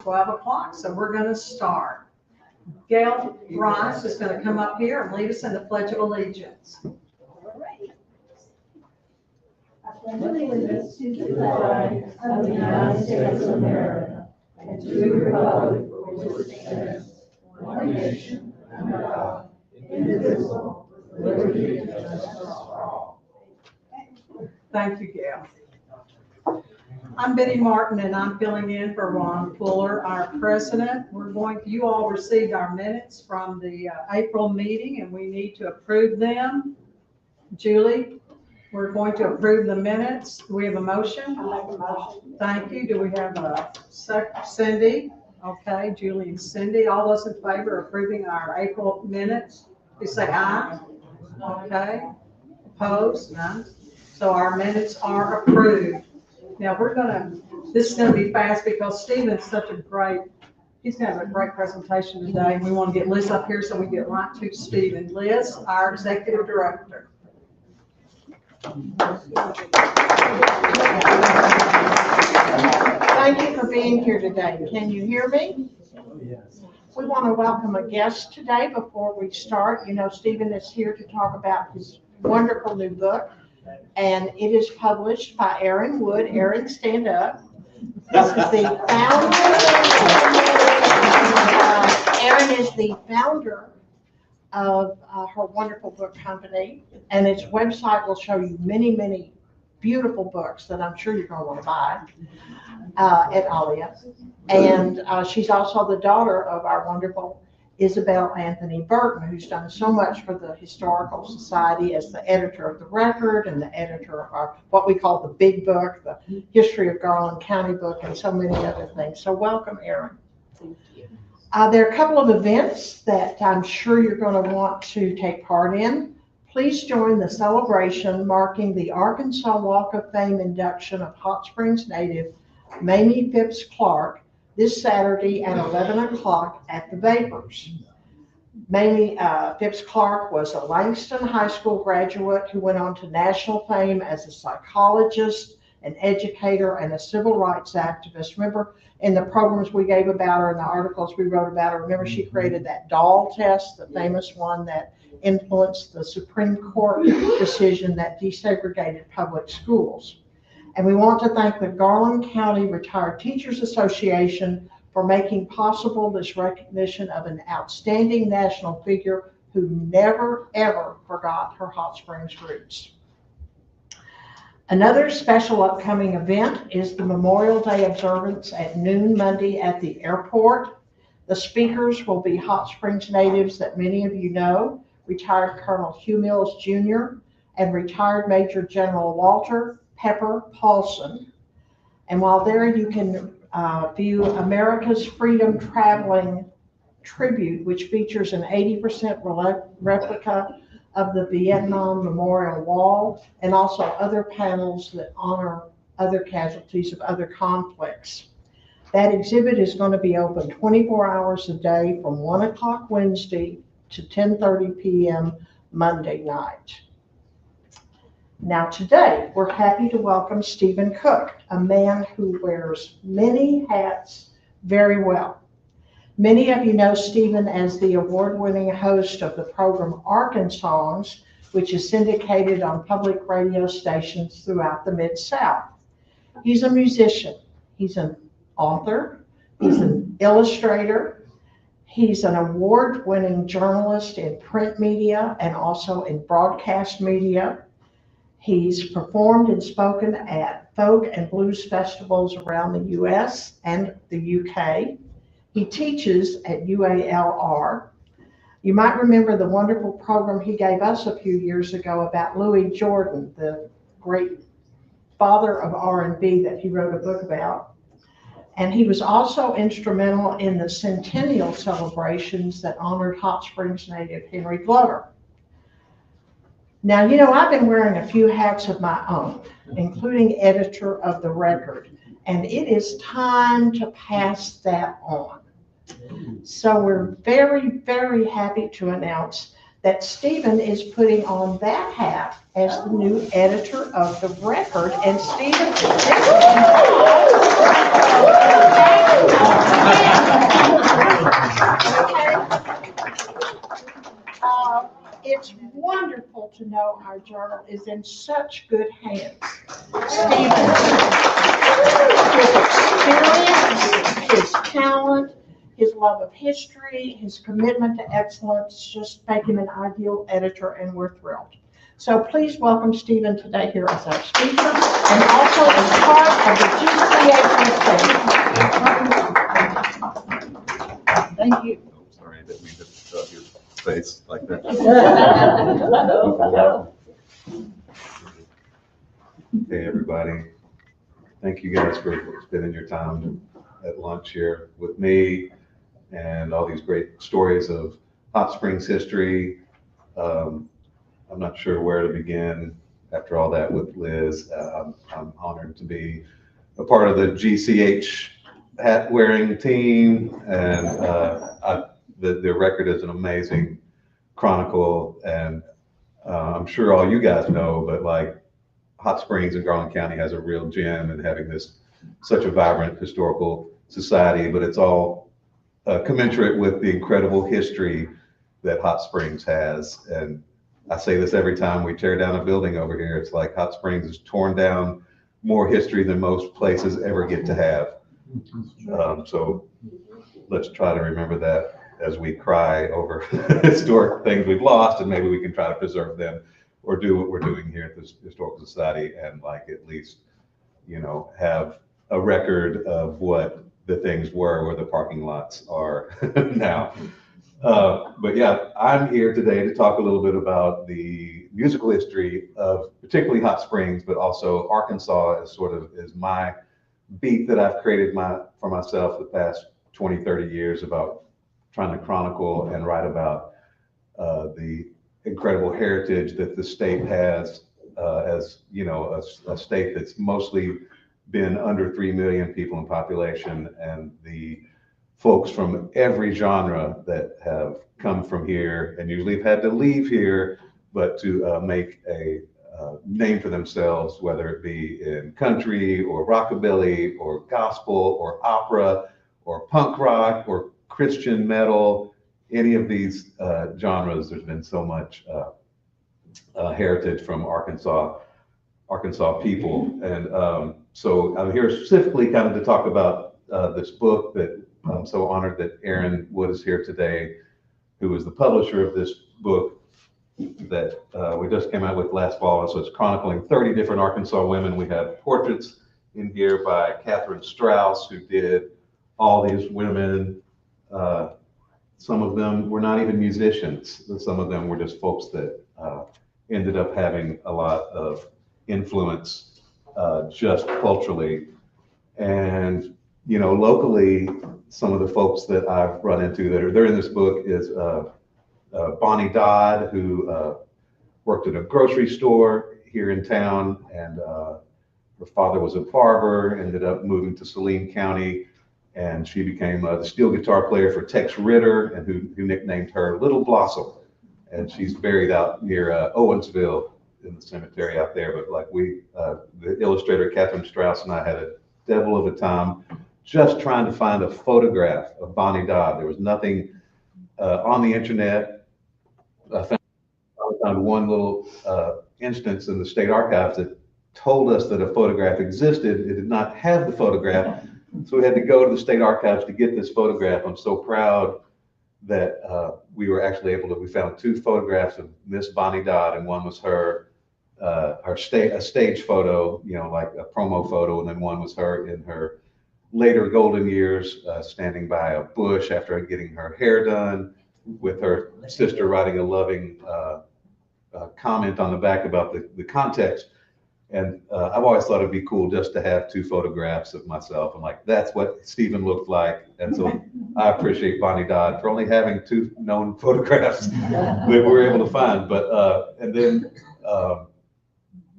12 o'clock, so we're going to start. Gail Rice is going to come up here and lead us in the Pledge of Allegiance. I pledge allegiance to the flag of the United States of America and to the republic for which it stands, one nation, under God, indivisible, with liberty and justice for all. Thank you, Gail. I'm Betty Martin, and I'm filling in for Ron Fuller, our president. You all received our minutes from the April meeting, and we need to approve them. Julie, we're going to approve the minutes. Do we have a motion? I make a motion. Thank you. Do we have a second? Cindy? Okay, Julie and Cindy. All those in favor of approving our April minutes, please say aye. Okay. Opposed? None. So our minutes are approved. Now this is gonna be fast because Stephen's he's gonna have a great presentation today. We want to get Liz up here so we get right to Stephen. Liz, our executive director. Thank you for being here today. Can you hear me? Yes. We want to welcome a guest today before we start. You know, Stephen is here to talk about his wonderful new book, and it is published by Aaron Wood. Aaron, stand up. This is the founder. Aaron is the founder of her wonderful book company, and its website will show you many, many beautiful books that I'm sure you're going to want to buy at Alia. And she's also the daughter of our wonderful Isabel Anthony Burton, who's done so much for the Historical Society as the editor of the record and the editor of our, what we call the big book, the History of Garland County book, and so many other things. So welcome, Erin. Thank you. There are a couple of events that I'm sure you're going to want to take part in. Please join the celebration marking the Arkansas Walk of Fame induction of Hot Springs native Mamie Phipps Clark this Saturday at 11 o'clock at the Vapors. Mamie Phipps Clark was a Langston High School graduate who went on to national fame as a psychologist, an educator, and a civil rights activist. Remember in the programs we gave about her and the articles we wrote about her, remember she created that doll test, the famous one that influenced the Supreme Court decision that desegregated public schools. And we want to thank the Garland County Retired Teachers Association for making possible this recognition of an outstanding national figure who never, ever forgot her Hot Springs roots. Another special upcoming event is the Memorial Day observance at noon Monday at the airport. The speakers will be Hot Springs natives that many of you know, retired Colonel Hugh Mills Jr. and retired Major General Walter Pepper Paulson. And while there you can view America's Freedom Traveling Tribute, which features an 80% replica of the Vietnam Memorial Wall, and also other panels that honor other casualties of other conflicts. That exhibit is going to be open 24 hours a day from 1 o'clock Wednesday to 10:30 p.m. Monday night. Now today, we're happy to welcome Stephen Koch, a man who wears many hats very well. Many of you know Stephen as the award-winning host of the program Arkansongs, which is syndicated on public radio stations throughout the Mid-South. He's a musician, he's an author, he's an illustrator, he's an award-winning journalist in print media and also in broadcast media. He's performed and spoken at folk and blues festivals around the US and the UK. He teaches at UALR. You might remember the wonderful program he gave us a few years ago about Louis Jordan, the great father of R&B that he wrote a book about. And he was also instrumental in the centennial celebrations that honored Hot Springs native Henry Glover. Now, you know, I've been wearing a few hats of my own, including editor of the record, and it is time to pass that on. So we're very, very happy to announce that Stephen is putting on that hat as the new editor of the record. And Stephen, it's wonderful to know our journal is in such good hands. Stephen, his experience, his talent, his love of history, his commitment to excellence just make him an ideal editor, and we're thrilled. So please welcome Stephen today here as our speaker and also as part of the GCA. Thank you. Oh, sorry, I didn't mean to shove your face like that. Hey, everybody. Thank you guys for spending your time at lunch here with me and all these great stories of Hot Springs history. I'm not sure where to begin after all that with Liz. I'm honored to be a part of the GCH hat wearing team, and the record is an amazing chronicle, and I'm sure all you guys know, but like Hot Springs in Garland County has a real gem in having such a vibrant historical society, but it's all commensurate with the incredible history that Hot Springs has. And I say this every time we tear down a building over here. It's like Hot Springs has torn down more history than most places ever get to have. So let's try to remember that as we cry over historic things we've lost, and maybe we can try to preserve them or do what we're doing here at this Historical Society and like at least, have a record of what the things were where the parking lots are now. But yeah, I'm here today to talk a little bit about the musical history of particularly Hot Springs, but also Arkansas is my beat that I've created for myself the past 20, 30 years about trying to chronicle and write about the incredible heritage that the state has as, a state that's mostly been under 3 million people in population, and the folks from every genre that have come from here and usually have had to leave here, but to make a name for themselves, whether it be in country or rockabilly or gospel or opera or punk rock or Christian metal, any of these genres. There's been so much heritage from Arkansas people. And so I'm here specifically kind of to talk about this book that I'm so honored that Aaron Wood is here today, who is the publisher of this book that we just came out with last fall. And so it's chronicling 30 different Arkansas women. We have portraits in here by Catherine Strauss, who did all these women. Some of them were not even musicians. Some of them were just folks that ended up having a lot of influence just culturally. And, locally, some of the folks that I've run into they're in this book is Bonnie Dodd, who worked at a grocery store here in town, and her father was a barber, ended up moving to Saline County, and she became the steel guitar player for Tex Ritter, and who nicknamed her Little Blossom. And she's buried out near Owensville in the cemetery out there. But like the illustrator Catherine Strauss and I had a devil of a time just trying to find a photograph of Bonnie Dodd. There was nothing on the internet. I found one little instance in the state archives that told us that a photograph existed. It did not have the photograph, so we had to go to the state archives to get this photograph. I'm so proud that we were actually we found 2 photographs of Miss Bonnie Dodd, and one was a stage photo, like a promo photo, and then one was her in her later golden years, standing by a bush after getting her hair done, with her sister writing a loving comment on the back about the context. And I've always thought it'd be cool just to have 2 photographs of myself. I'm like, that's what Stephen looked like. And so I appreciate Bonnie Dodd for only having 2 known photographs that we were able to find. But, and then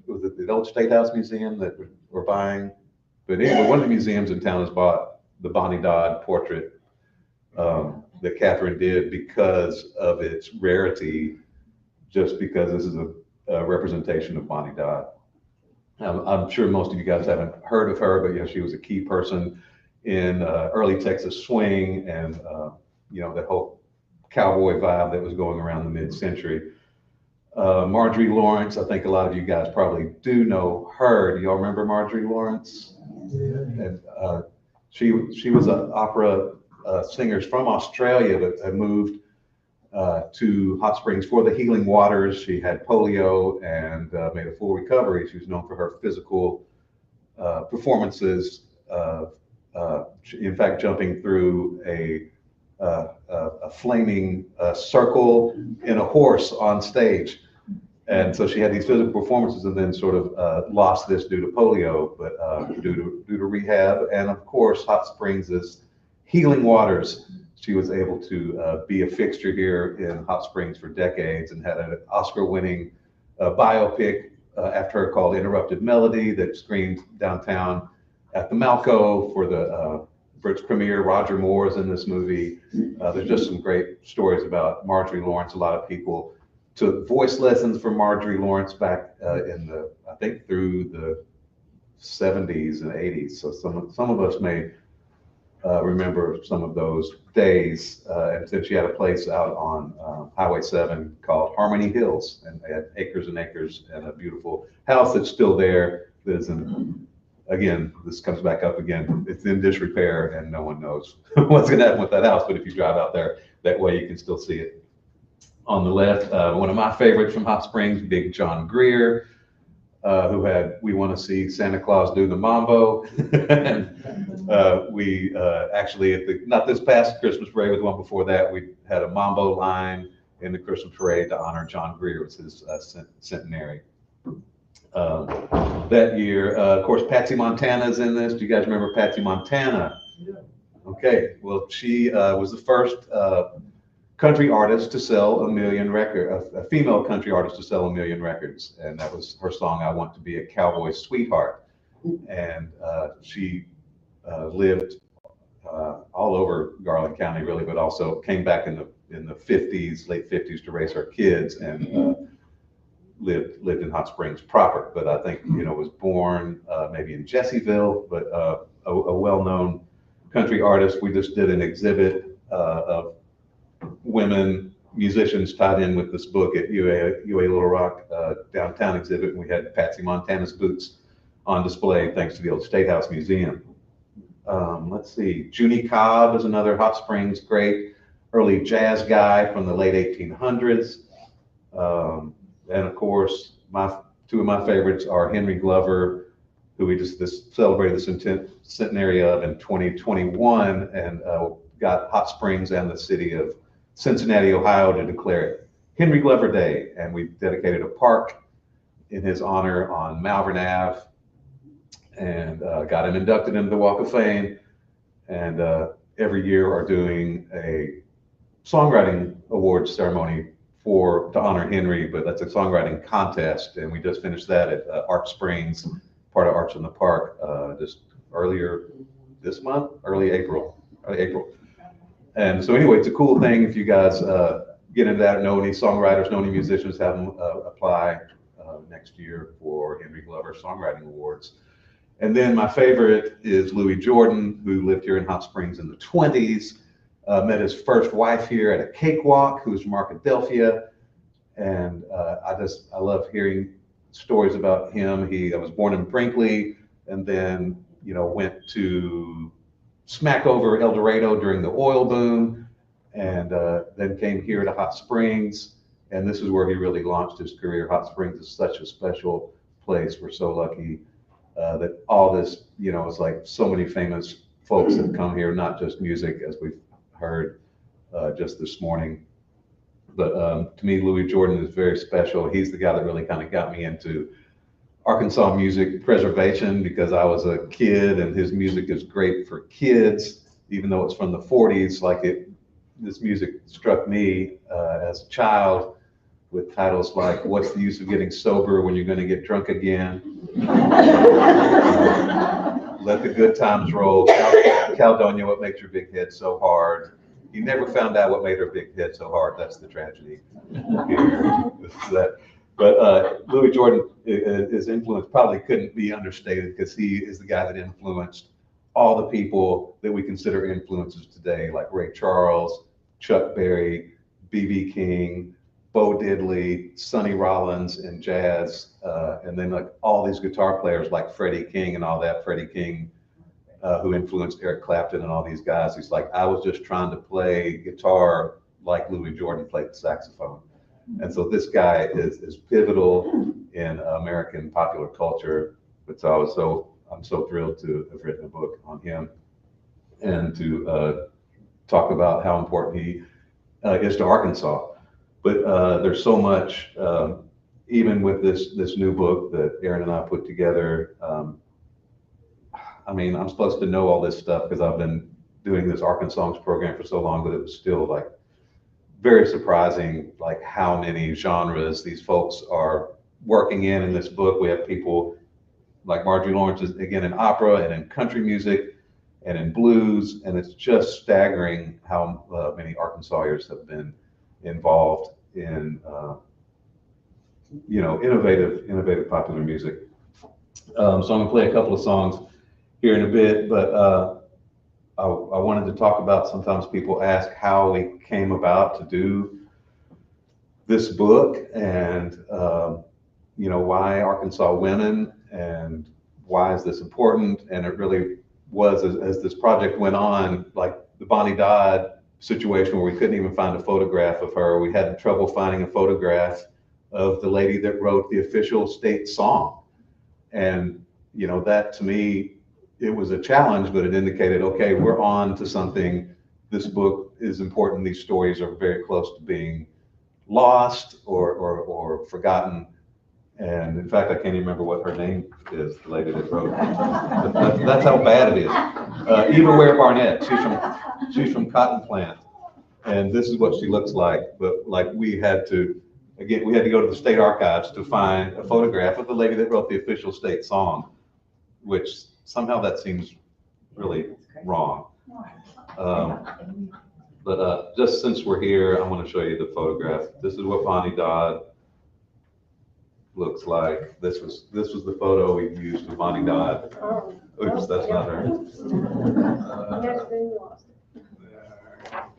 was it the old State House Museum that we're buying? But anyway, one of the museums in town has bought the Bonnie Dodd portrait that Catherine did because of its rarity just because this is a representation of Bonnie Dodd. I'm sure most of you guys haven't heard of her, but she was a key person in early Texas swing and that whole cowboy vibe that was going around the mid-century. Marjorie Lawrence, I think a lot of you guys probably do know her. Do y'all remember Marjorie Lawrence? And she was an opera singer from Australia that had moved to Hot Springs for the healing waters. She had polio and made a full recovery. She was known for her physical performances, in fact, jumping through a flaming circle in a horse on stage. And so she had these physical performances and then sort of lost this due to polio, but due to rehab. And of course, Hot Springs is healing waters. She was able to be a fixture here in Hot Springs for decades and had an Oscar-winning biopic after her called Interrupted Melody that screened downtown at the Malco for the British premiere. Roger Moore is in this movie. There's just some great stories about Marjorie Lawrence. A lot of people took voice lessons from Marjorie Lawrence back I think through the 70s and 80s. So some of us may remember some of those days. And since she had a place out on Highway 7 called Harmony Hills, and they had acres and acres and a beautiful house that's still there. Again, this comes back up again. It's in disrepair and no one knows what's going to happen with that house. But if you drive out there that way, you can still see it. On the left, one of my favorites from Hot Springs, Big John Greer, who had We Want to See Santa Claus Do the Mambo. And we actually, not this past Christmas parade, but the one before that, we had a Mambo line in the Christmas parade to honor John Greer. It was his centenary. That year, of course, Patsy Montana's in this. Do you guys remember Patsy Montana? Yeah. Okay, well, she was the first country artist to sell a million records, a female country artist to sell 1 million records. And that was her song, I Want to Be a Cowboy Sweetheart. And she lived all over Garland County, really, but also came back in the 50s, late 50s to raise her kids and lived in Hot Springs proper. But I think, was born maybe in Jessieville, but a well-known country artist. We just did an exhibit of women musicians tied in with this book at UA Little Rock downtown exhibit, and we had Patsy Montana's boots on display thanks to the old State House Museum. Let's see, Junie Cobb is another Hot Springs great early jazz guy from the late 1800s. And of course, two of my favorites are Henry Glover, who we just celebrated the centenary of in 2021, and got Hot Springs and the city of Cincinnati, Ohio, to declare it Henry Glover Day, and we dedicated a park in his honor on Malvern Ave, and got him inducted into the Walk of Fame. And every year are doing a songwriting awards ceremony to honor Henry, but that's a songwriting contest, and we just finished that at Arch Springs, part of Arch in the Park, just earlier this month, early April. And so anyway, it's a cool thing if you guys get into that, know any songwriters, know any musicians, have them apply next year for Henry Glover Songwriting Awards. And then my favorite is Louis Jordan, who lived here in Hot Springs in the 20s, met his first wife here at a cakewalk, who's from Arkadelphia. And I love hearing stories about him. I was born in Brinkley and then, went to Smackover, El Dorado during the oil boom, and then came here to Hot Springs. And this is where he really launched his career. Hot Springs is such a special place. We're so lucky that all this, it's like so many famous folks have come here, not just music, as we've heard just this morning. But to me, Louis Jordan is very special. He's the guy that really kind of got me into Arkansas music preservation, because I was a kid and his music is great for kids, even though it's from the 40s. This music struck me as a child with titles like What's the Use of Getting Sober When You're Going to Get Drunk Again? Let the Good Times Roll. Caledonia, What Makes Your Big Head So Hard? he never found out what made her big head so hard. That's the tragedy here. But Louis Jordan, his influence probably couldn't be understated because he is the guy that influenced all the people that we consider influences today, like Ray Charles, Chuck Berry, B.B. King, Bo Diddley, Sonny Rollins in jazz, and then like all these guitar players like Freddie King and all that. Freddie King, who influenced Eric Clapton and all these guys. He's like, I was just trying to play guitar like Louis Jordan played the saxophone. And so this guy is pivotal in American popular culture. So I'm so thrilled to have written a book on him and to talk about how important he is to Arkansas. But there's so much, even with this new book that Aaron and I put together. I mean, I'm supposed to know all this stuff because I've been doing this Arkansongs program for so long, but it was still like very surprising, like how many genres these folks are working in this book. We have people like Marjorie Lawrence is again in opera and in country music and in blues, and it's just staggering how many Arkansasians have been involved in innovative popular music. So I'm gonna play a couple of songs here in a bit, but I wanted to talk about, sometimes people ask how we came about to do this book and why Arkansas women and why is this important. And it really was, as this project went on, like the Bonnie Dodd situation where we couldn't even find a photograph of her. We had trouble finding a photograph of the lady that wrote the official state song. And that to me, it was a challenge, but it indicated, okay, we're on to something. This book is important. These stories are very close to being lost or forgotten. And in fact, I can't even remember what her name is, the lady that wrote it. That's how bad it is. Eva Ware Barnett, she's from Cotton Plant. And this is what she looks like. But like we had to go to the state archives to find a photograph of the lady that wrote the official state song, which somehow that seems really wrong. But just since we're here, I want to show you the photograph. This is what Bonnie Dodd looks like. This was the photo we used of Bonnie Dodd. Oops, that's not her.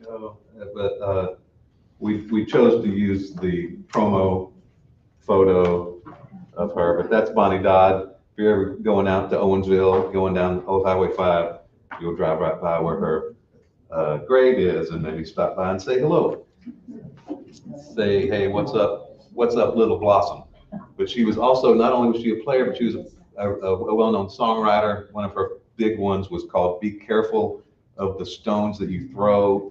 There we go. But we chose to use the promo photo of her, but that's Bonnie Dodd. If you're ever going out to Owensville, going down Old Highway 5, you'll drive right by where her grave is, and maybe stop by and say hello. Say, hey, what's up, Little Blossom? But she was also, not only was she a player, but she was a well-known songwriter. One of her big ones was called Be Careful of the Stones That You Throw.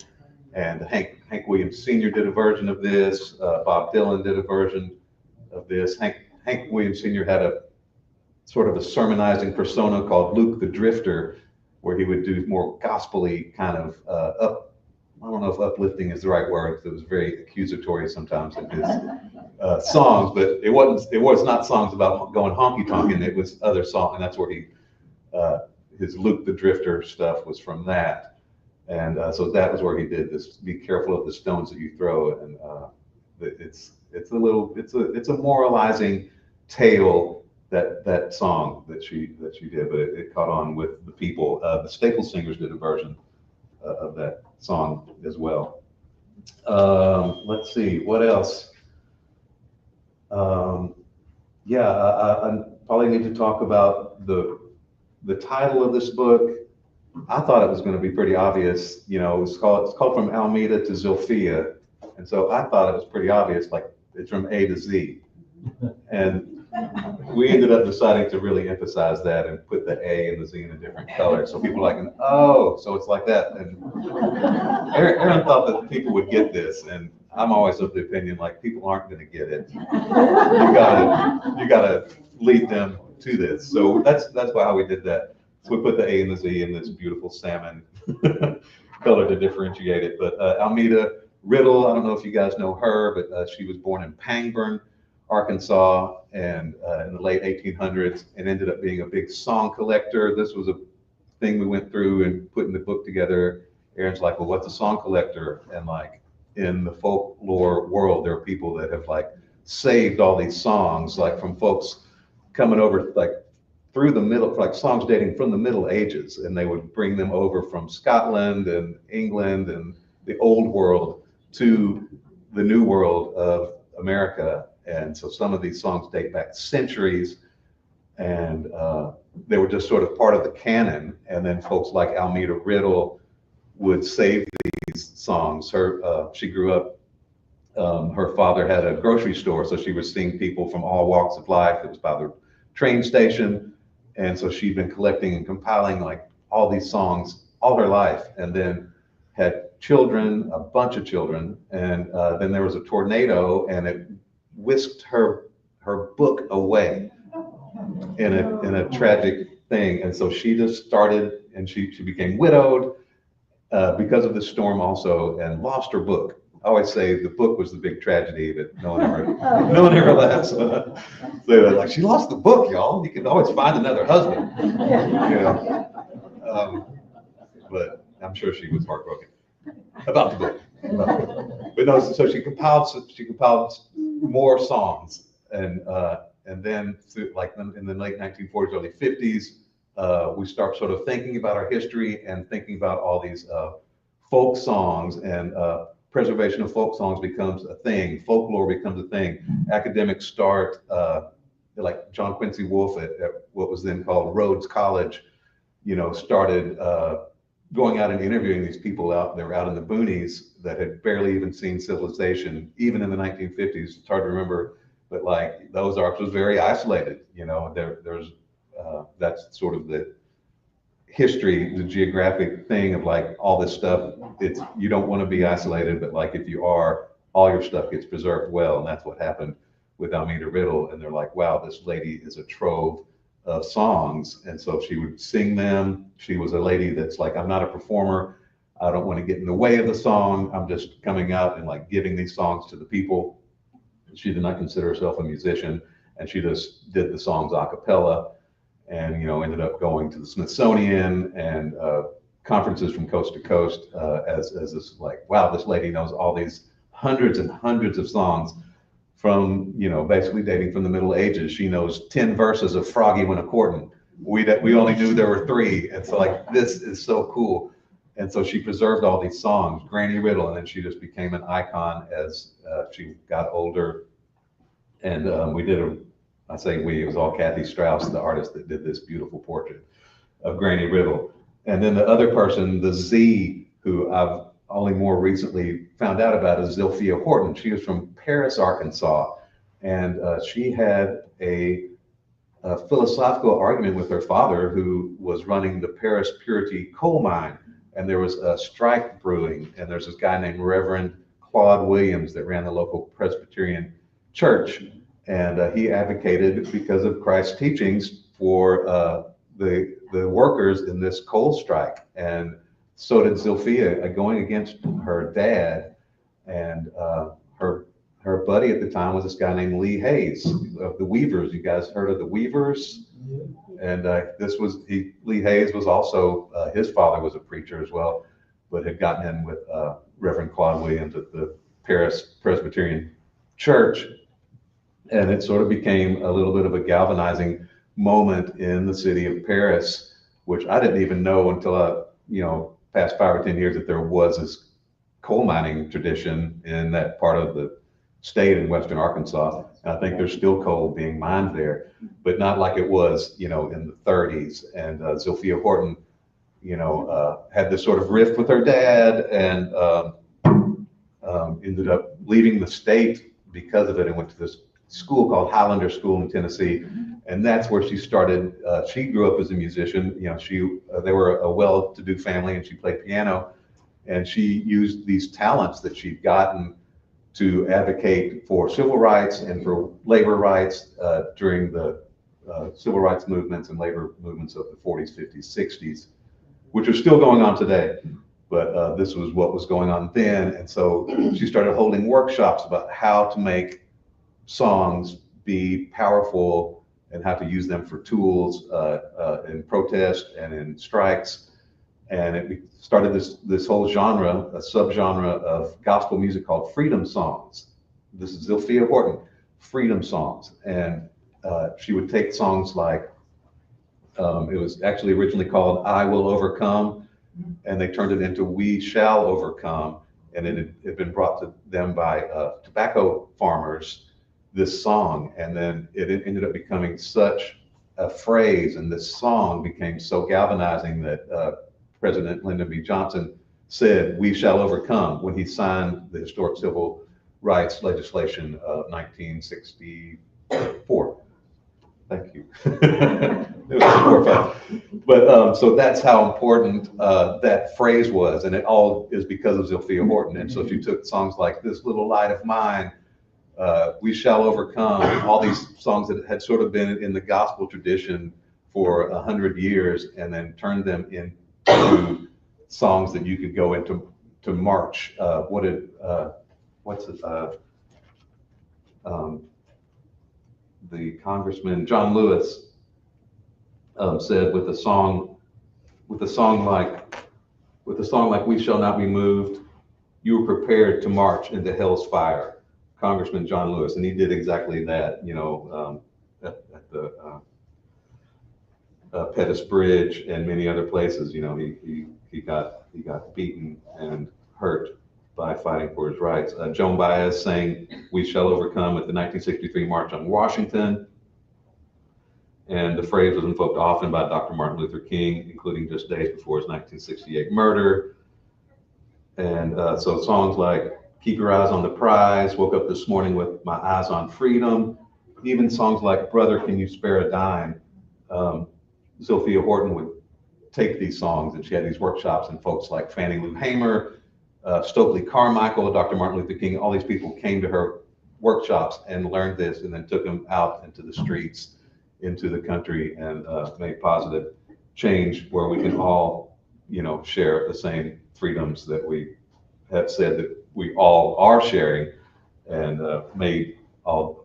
And Hank Williams Sr. did a version of this. Bob Dylan did a version of this. Hank Williams Sr. had a sort of a sermonizing persona called Luke the Drifter, where he would do more gospel-y kind of I don't know if uplifting is the right word, because it was very accusatory sometimes in his songs, but it was not songs about going honky-tonkin', it was other songs, and that's where his Luke the Drifter stuff was from that. And so that was where he did this, be careful of the stones that you throw. And it's a moralizing tale, that song that she did, but it caught on with the people. The Staples Singers did a version of that song as well. Let's see, what else? I probably need to talk about the title of this book. I thought it was going to be pretty obvious. It's called From Almeda to Zilphia, and so I thought it was pretty obvious, like it's from A to Z. And we ended up deciding to really emphasize that and put the A and the Z in a different color. So people are like, oh, so it's like that. And Aaron thought that people would get this, and I'm always of the opinion like people aren't going to get it. You gotta lead them to this. So that's why we did that. So we put the A and the Z in this beautiful salmon color to differentiate it. But Almeda Riddle, I don't know if you guys know her, but she was born in Pangburn, Arkansas, and in the late 1800s, and ended up being a big song collector. This was a thing we went through and putting the book together Aaron's like, well, what's a song collector? And like in the folklore world, there are people that have like saved all these songs, like from folks coming over like through the middle, like songs dating from the Middle Ages, and they would bring them over from Scotland and England and the old world to the new world of America. And so some of these songs date back centuries, and they were just sort of part of the canon. And then folks like Almeda Riddle would save these songs. She grew up, her father had a grocery store, so she was seeing people from all walks of life. It was by the train station. And so she'd been collecting and compiling like all these songs all her life, and then had children, a bunch of children. And then there was a tornado, and it whisked her book away in a tragic thing. And so she just started, and she became widowed because of the storm also, and lost her book. I always say the book was the big tragedy that no one ever laughs. So like, she lost the book, y'all. You can always find another husband, you know. But I'm sure she was heartbroken about the book. But no, so she compiled more songs, and then like in the late 1940s, early 50s, we start sort of thinking about our history and thinking about all these folk songs, and preservation of folk songs becomes a thing. Folklore becomes a thing. Academics start, like John Quincy Wolfe at what was then called Rhodes College, you know, started going out and interviewing these people out. They were out in the boonies that had barely even seen civilization, even in the 1950s. It's hard to remember, but like the Ozarks was very isolated. You know, there's that's sort of the history, the geographic thing of like all this stuff. It's, you don't want to be isolated, but like if you are, all your stuff gets preserved well, and that's what happened with Almeda Riddle. And they're like, wow, this lady is a trove of songs. And so she would sing them. She was a lady that's like, I'm not a performer. I don't want to get in the way of the song. I'm just coming out and like giving these songs to the people. She did not consider herself a musician, and she just did the songs a cappella, and, you know, ended up going to the Smithsonian and conferences from coast to coast as this, like, wow, this lady knows all these hundreds and hundreds of songs from, you know, basically dating from the Middle Ages. She knows 10 verses of Froggy Went A-Courtin'. We only knew there were 3. And so like, this is so cool. And so she preserved all these songs, Granny Riddle, and then she just became an icon as she got older. And we did I say we, it was all Kathy Strauss, the artist, that did this beautiful portrait of Granny Riddle. And then the other person, the Z, who I've only more recently found out about, is Zilphia Horton. She was from Paris, Arkansas, and she had a philosophical argument with her father, who was running the Paris Purity coal mine. And there was a strike brewing, and there's this guy named Reverend Claude Williams that ran the local Presbyterian church. And he advocated, because of Christ's teachings, for the workers in this coal strike. And so did Zilphia, going against her dad. And her buddy at the time was this guy named Lee Hayes of the Weavers. You guys heard of the Weavers? And Lee Hayes was also, his father was a preacher as well, but had gotten in with Reverend Claude Williams at the Paris Presbyterian Church. And it sort of became a little bit of a galvanizing moment in the city of Paris, which I didn't even know until past 5 or 10 years, that there was this coal mining tradition in that part of the state in western Arkansas. And I think there's still coal being mined there, but not like it was, in the 30s. And Zilphia Horton, had this sort of rift with her dad, and ended up leaving the state because of it, and went to this school called Highlander School in Tennessee. And that's where she started. She grew up as a musician. They were a well-to-do family, and she played piano. And she used these talents that she'd gotten to advocate for civil rights and for labor rights during the civil rights movements and labor movements of the 40s, 50s, 60s, which are still going on today. But this was what was going on then. And so she started holding workshops about how to make songs be powerful and how to use them for tools in protest and in strikes. And it started this whole genre, a subgenre of gospel music called freedom songs. This is Zilphia Horton, freedom songs. And she would take songs like, it was actually originally called I Will Overcome, and they turned it into We Shall Overcome. And it had been brought to them by tobacco farmers, this song. And then it ended up becoming such a phrase, and this song became so galvanizing that President Lyndon B. Johnson said, "We shall overcome," when he signed the historic civil rights legislation of 1964. Thank you. It was 4 or 5. But so that's how important that phrase was, and it all is because of Zilphia Horton. And so if you took songs like This Little Light of Mine, We Shall Overcome, all these songs that had sort of been in the gospel tradition for 100 years, and then turned them into songs that you could go into march. The Congressman John Lewis said, with a song like We Shall Not Be Moved, you were prepared to march into hell's fire. Congressman John Lewis, and he did exactly that, at the Pettus Bridge and many other places. He got beaten and hurt by fighting for his rights. Joan Baez sang We Shall Overcome at the 1963 March on Washington. And the phrase was invoked often by Dr. Martin Luther King, including just days before his 1968 murder. And so songs like Keep Your Eyes on the Prize, Woke Up This Morning with My Eyes on Freedom, even songs like Brother, Can You Spare a Dime? Zilphia Horton would take these songs, and she had these workshops, and folks like Fannie Lou Hamer, Stokely Carmichael, Dr. Martin Luther King, all these people came to her workshops and learned this, and then took them out into the streets, into the country, and made positive change where we can all, share the same freedoms that we have said that we all are sharing, and made all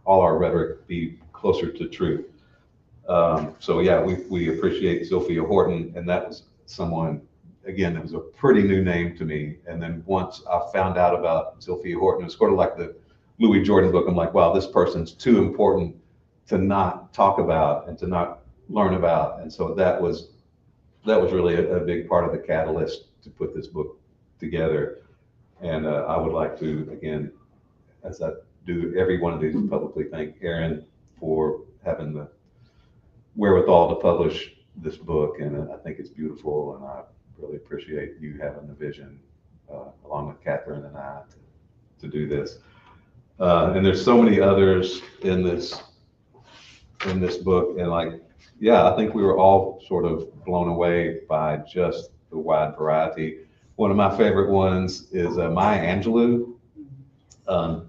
our rhetoric be closer to truth. So yeah, we appreciate Zilphia Horton, and that was someone, again, that was a pretty new name to me. And then once I found out about Zilphia Horton, it's sort of like the Louis Jordan book. I'm like, wow, this person's too important to not talk about and to not learn about. And so that was really a big part of the catalyst to put this book together. And I would like to, again, as I do every one of these, publicly thank Aaron for having the wherewithal to publish this book. And I think it's beautiful, and I really appreciate you having the vision, along with Catherine and I, to do this. And there's so many others in this book, and I think we were all sort of blown away by just the wide variety. One of my favorite ones is Maya Angelou.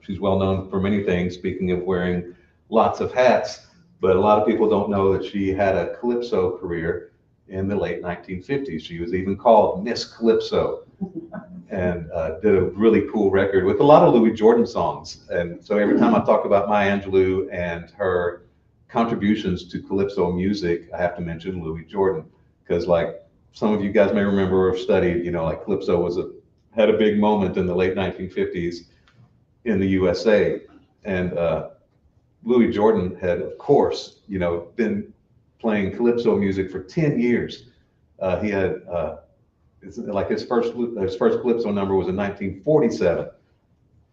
She's well known for many things, speaking of wearing lots of hats, but a lot of people don't know that she had a calypso career in the late 1950s. She was even called Miss Calypso, and did a really cool record with a lot of Louis Jordan songs. And so every time I talk about Maya Angelou and her contributions to calypso music, I have to mention Louis Jordan, because some of you guys may remember or have studied, calypso had a big moment in the late 1950s in the USA. And Louis Jordan had, of course, been playing calypso music for 10 years. He had, his first calypso number was in 1947.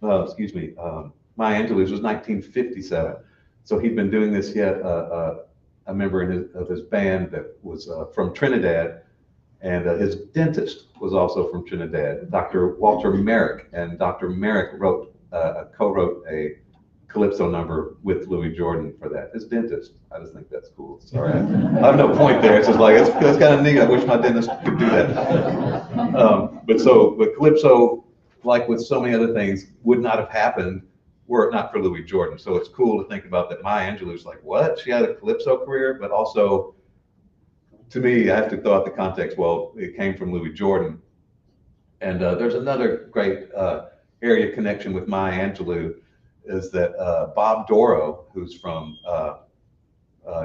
Maya Angelou's was 1957. So he'd been doing this. He had a member of his band that was from Trinidad, and his dentist was also from Trinidad, Dr. Walter Merrick. And Dr. Merrick co-wrote a calypso number with Louis Jordan for that. His dentist. I just think that's cool. Sorry, I have no point there. It's just it's kind of neat. I wish my dentist could do that. But calypso, like with so many other things, would not have happened were it not for Louis Jordan. So it's cool to think about that. Maya Angelou's what? She had a calypso career, but also, to me, I have to throw out the context. Well, it came from Louis Jordan. And there's another great area connection with Maya Angelou, is that Bob Dorough, who's from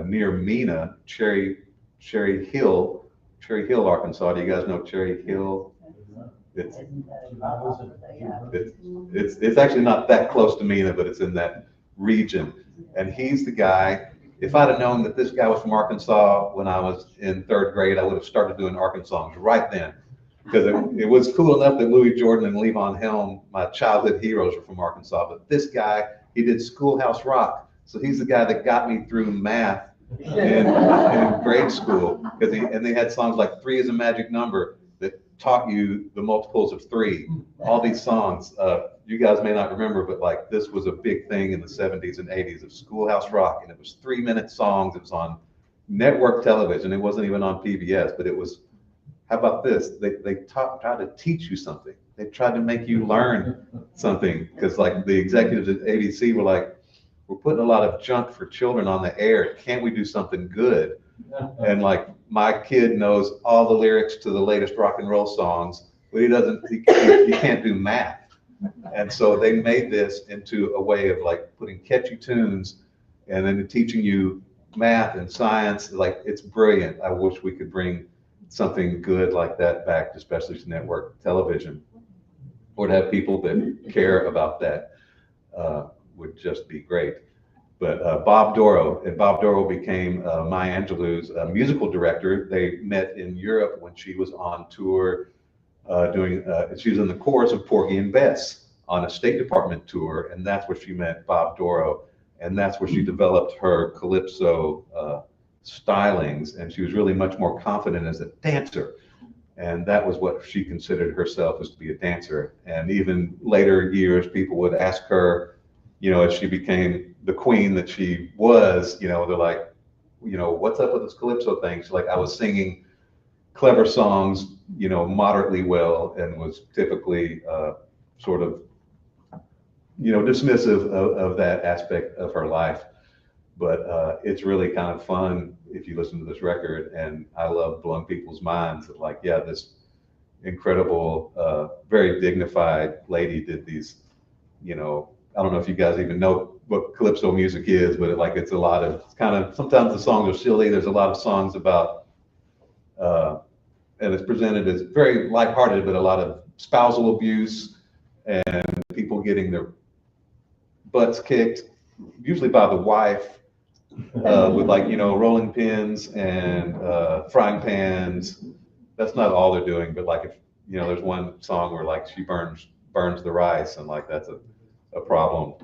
near Mena, Cherry Hill, Cherry Hill, Arkansas. Do you guys know Cherry Hill? It's, it's actually not that close to Mena, but it's in that region. And he's the guy, if I'd have known that this guy was from Arkansas when I was in third grade, I would have started doing Arkansongs right then. Because it was cool enough that Louis Jordan and Levon Helm, my childhood heroes, were from Arkansas. But this guy, he did Schoolhouse Rock. So he's the guy that got me through math in grade school. And they had songs like 3 is a Magic Number that taught you the multiples of 3. All these songs, you guys may not remember, but like this was a big thing in the 70s and 80s of Schoolhouse Rock. And it was 3-minute songs. It was on network television. It wasn't even on PBS, but it was, how about this? They tried to teach you something. They tried to make you learn something, because like the executives at ABC were like, we're putting a lot of junk for children on the air. Can't we do something good? And like my kid knows all the lyrics to the latest rock and roll songs, but he can't do math. And so they made this into a way of like putting catchy tunes and then teaching you math and science. Like, it's brilliant. I wish we could bring something good like that back, especially to network television, or to have people that care about that. Would just be great. But Bob Dorough became Maya Angelou's musical director. They met in Europe when she was on tour she was in the chorus of Porgy and Bess on a State Department tour, and that's where she met Bob Dorough, and that's where she developed her calypso stylings, and she was really much more confident as a dancer. And that was what she considered herself, as to be a dancer. And even later years, people would ask her, as she became the queen that she was, they're like, what's up with this calypso thing? She's like, I was singing clever songs, moderately well, and was typically sort of, dismissive of that aspect of her life. But it's really kind of fun if you listen to this record, and I love blowing people's minds that, like, yeah, this incredible, very dignified lady did these, I don't know if you guys even know what calypso music is, but it's a lot of sometimes the songs are silly. There's a lot of songs about, and it's presented as very lighthearted, but a lot of spousal abuse and people getting their butts kicked, usually by the wife, with rolling pins and frying pans. That's not all they're doing, but if there's one song where she burns the rice, and that's a problem.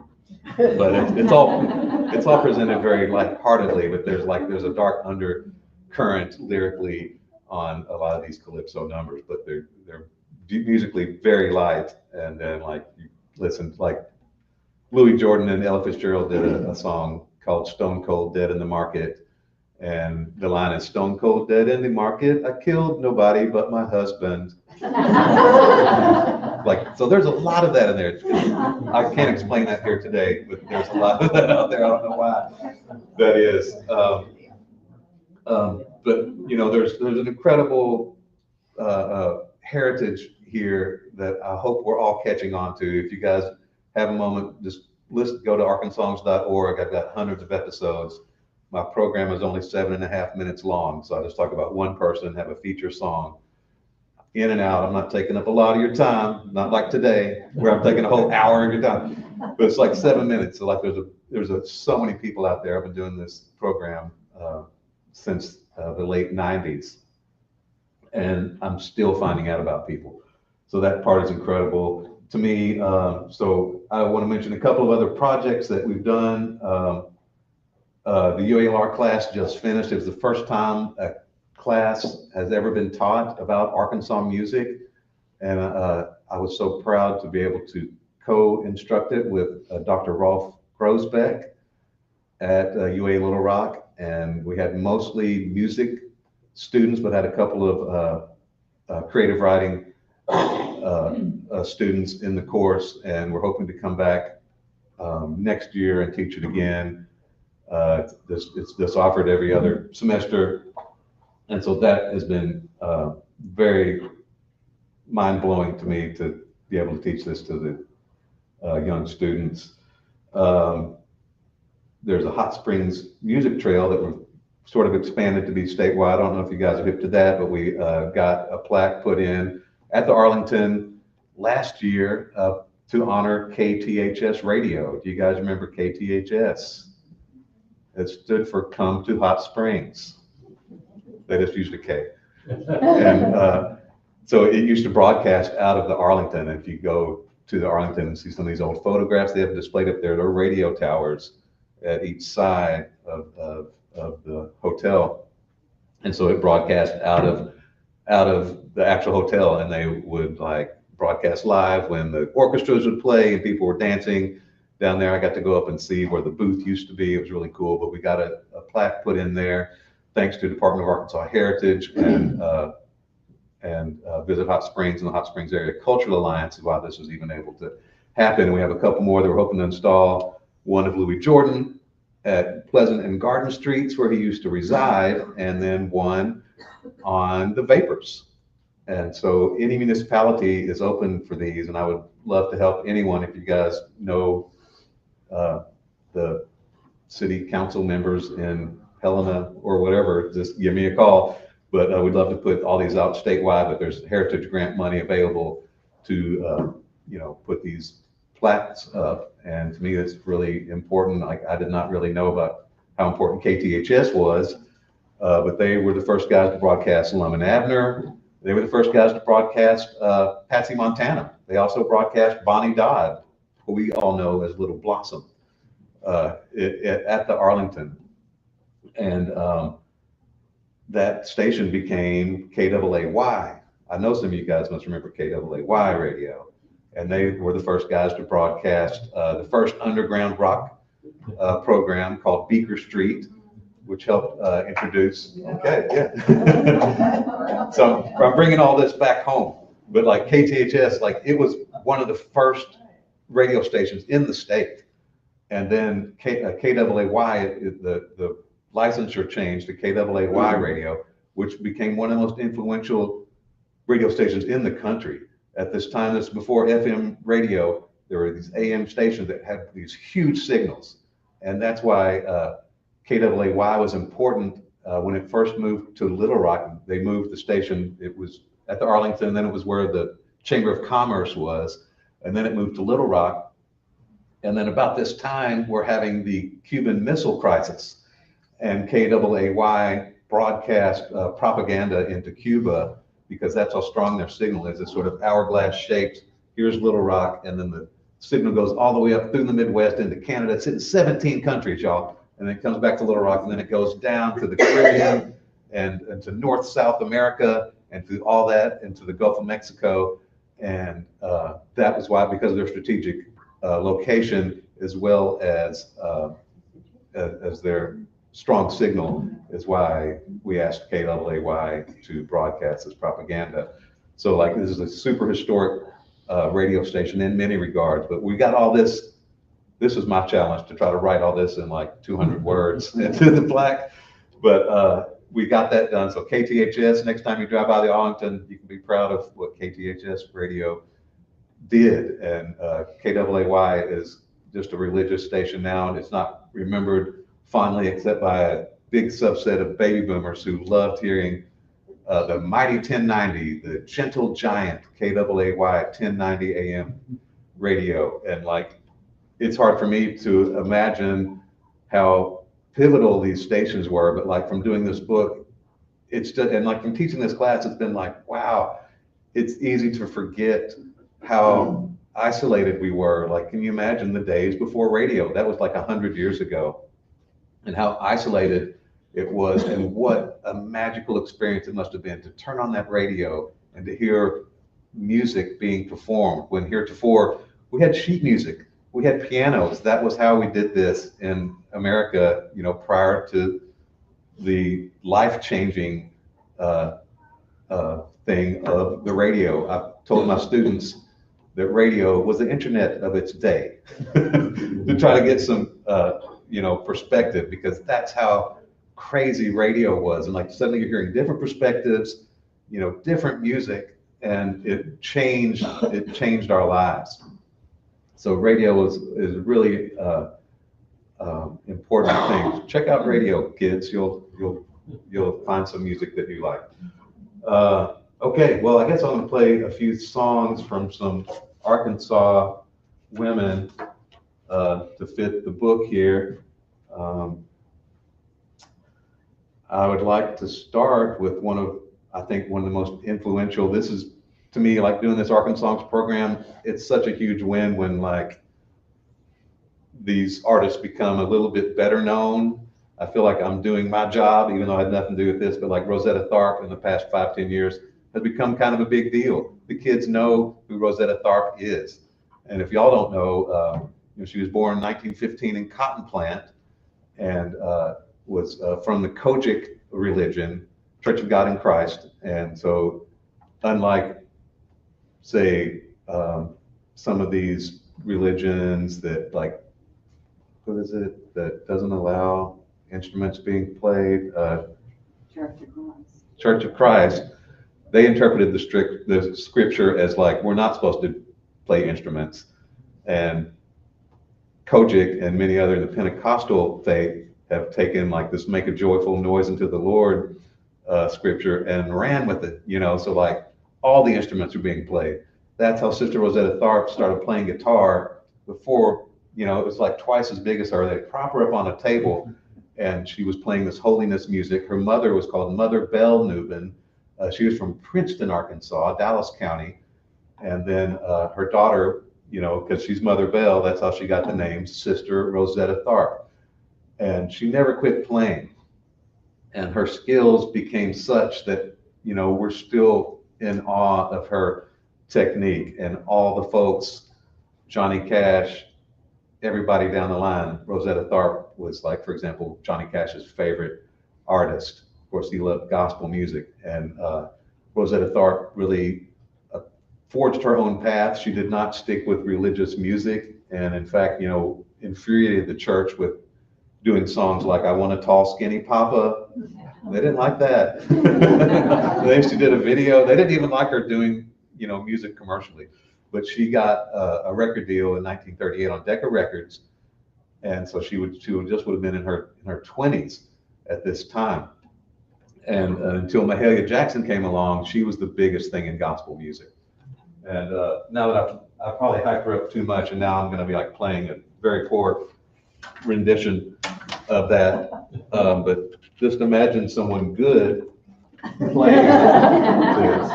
But it's all presented very lightheartedly, but there's a dark undercurrent lyrically on a lot of these calypso numbers, but they're musically very light. And then you listen, Louis Jordan and Ella Fitzgerald did a song called Stone Cold Dead in the Market, and the line is, stone cold dead in the market, I killed nobody but my husband. So there's a lot of that in there. I can't explain that here today, but there's a lot of that out there. I don't know why that is. But there's an incredible heritage here that I hope we're all catching on to. If you guys have a moment, just go to Arkansongs.org. I've got hundreds of episodes. My program is only 7.5 minutes long, so I just talk about one person, have a feature song. In and out. I'm not taking up a lot of your time, not like today, where I'm taking a whole hour of your time. But it's 7 minutes. So there's so many people out there. I've been doing this program since the late 90s, and I'm still finding out about people. So that part is incredible to me. So I want to mention a couple of other projects that we've done. The UALR class just finished. It was the first time a class has ever been taught about Arkansas music, and I was so proud to be able to co-instruct it with Dr. Rolf Grosbeck at UA Little Rock, and we had mostly music students, but had a couple of creative writing students in the course, and we're hoping to come back next year and teach it again. It's just offered every other semester. And so that has been very mind-blowing to me, to be able to teach this to the young students. There's a Hot Springs music trail that we're sort of expanded to be statewide. I don't know if you guys are hip to that, but we got a plaque put in at the Arlington last year to honor KTHS radio. Do you guys remember KTHS? It stood for Come to Hot Springs. They just used a K. And so it used to broadcast out of the Arlington. If you go to the Arlington and see some of these old photographs they have displayed up there, there are radio towers at each side of the hotel. And so it broadcast out of the actual hotel, and they would like broadcast live when the orchestras would play and people were dancing down there. I got to go up and see where the booth used to be. It was really cool, but we got a plaque put in there thanks to Department of Arkansas Heritage and Visit Hot Springs and the Hot Springs Area Cultural Alliance is why this was even able to happen. We have a couple more that we're hoping to install. One of Louis Jordan at Pleasant and Garden Streets where he used to reside, and then one on the Vapors. And so any municipality is open for these, and I would love to help anyone. If you guys know the city council members in Helena or whatever, just give me a call. But we'd love to put all these out statewide, but there's heritage grant money available to, put these plaques up. And to me, it's really important. I did not really know about how important KTHS was, but they were the first guys to broadcast Lum and Abner. They were the first guys to broadcast Patsy Montana. They also broadcast Bonnie Dodd, who we all know as Little Blossom, at the Arlington. And that station became KAAY. I know some of you guys must remember KAAY radio. And they were the first guys to broadcast the first underground rock program called Beaker Street, which helped introduce, okay, yeah. So I'm bringing all this back home. But like KTHS, like it was one of the first radio stations in the state. And then KAAY, the licensure changed to KAAY radio, which became one of the most influential radio stations in the country. At this time, this before FM radio, there were these AM stations that had these huge signals. And that's why KAAY was important. When it first moved to Little Rock, they moved the station. It was at the Arlington, then it was where the Chamber of Commerce was, and then it moved to Little Rock. And then about this time, we're having the Cuban Missile Crisis, and KAAY broadcast propaganda into Cuba because that's how strong their signal is. It's sort of hourglass shaped. Here's Little Rock, and then the signal goes all the way up through the Midwest into Canada. It's in 17 countries, y'all. And then it comes back to Little Rock, and then it goes down to the Caribbean and to North, South America, and through all that into the Gulf of Mexico. And that was why, because of their strategic location, as well as their strong signal, is why we asked KAAY to broadcast this propaganda. So like this is a super historic radio station in many regards, but we got all this. This is my challenge to try to write all this in like 200 words into the plaque, but we got that done. So KTHS, next time you drive by the Arlington, you can be proud of what KTHS radio did. And KAAY is just a religious station now, and it's not remembered fondly except by a big subset of baby boomers who loved hearing the mighty 1090, the gentle giant KAAY 1090 AM radio. And like, it's hard for me to imagine how pivotal these stations were, but like from doing this book, it's just, and like from teaching this class, it's been like, wow, it's easy to forget how isolated we were. Like, can you imagine the days before radio? That was like 100 years ago, and how isolated it was, and what a magical experience it must have been to turn on that radio and to hear music being performed, when heretofore we had sheet music. We had pianos. That was how we did this in America, prior to the life-changing thing of the radio. I've told my students that radio was the internet of its day to try to get some, perspective, because that's how crazy radio was. And like suddenly you're hearing different perspectives, different music, and it changed our lives. So radio is really important things. Check out radio, kids. You'll find some music that you like. Okay, well, I guess I'm gonna play a few songs from some Arkansas women to fit the book here. I would like to start with I think one of the most influential. This is, to me, like doing this Arkansongs program, it's such a huge win when like these artists become a little bit better known. I feel like I'm doing my job, even though I had nothing to do with this, but like Rosetta Tharpe in the past 5-10 years has become kind of a big deal. The kids know who Rosetta Tharpe is. And if y'all don't know, she was born in 1915 in Cotton Plant and was from the Kojic religion, Church of God in Christ. And so unlike, say, some of these religions that like, what is it, that doesn't allow instruments being played? Church of Christ. They interpreted the scripture as like, we're not supposed to play instruments. And Kojic and many other in the Pentecostal faith have taken like this make a joyful noise unto the Lord scripture and ran with it, so like all the instruments are being played. That's how Sister Rosetta Tharpe started playing guitar before, it was like twice as big as her. They prop her up on a table and she was playing this holiness music. Her mother was called Mother Belle Newman. She was from Princeton, Arkansas, Dallas County. And then her daughter, because she's Mother Belle, that's how she got the name Sister Rosetta Tharpe. And she never quit playing. And her skills became such that, we're still in awe of her technique. And all the folks, Johnny Cash, everybody down the line, Rosetta Tharpe was like, for example, Johnny Cash's favorite artist. Of course, he loved gospel music. And Rosetta Tharpe really forged her own path. She did not stick with religious music. And in fact, infuriated the church with doing songs like I Want a Tall Skinny Papa. They didn't like that. They actually did a video. They didn't even like her doing, music commercially. But she got a record deal in 1938 on Decca Records. And so she would have been in her 20s at this time. And until Mahalia Jackson came along, she was the biggest thing in gospel music. And now that I've probably hyped her up too much, and now I'm going to be like playing a very poor rendition of that. But just imagine someone good playing this,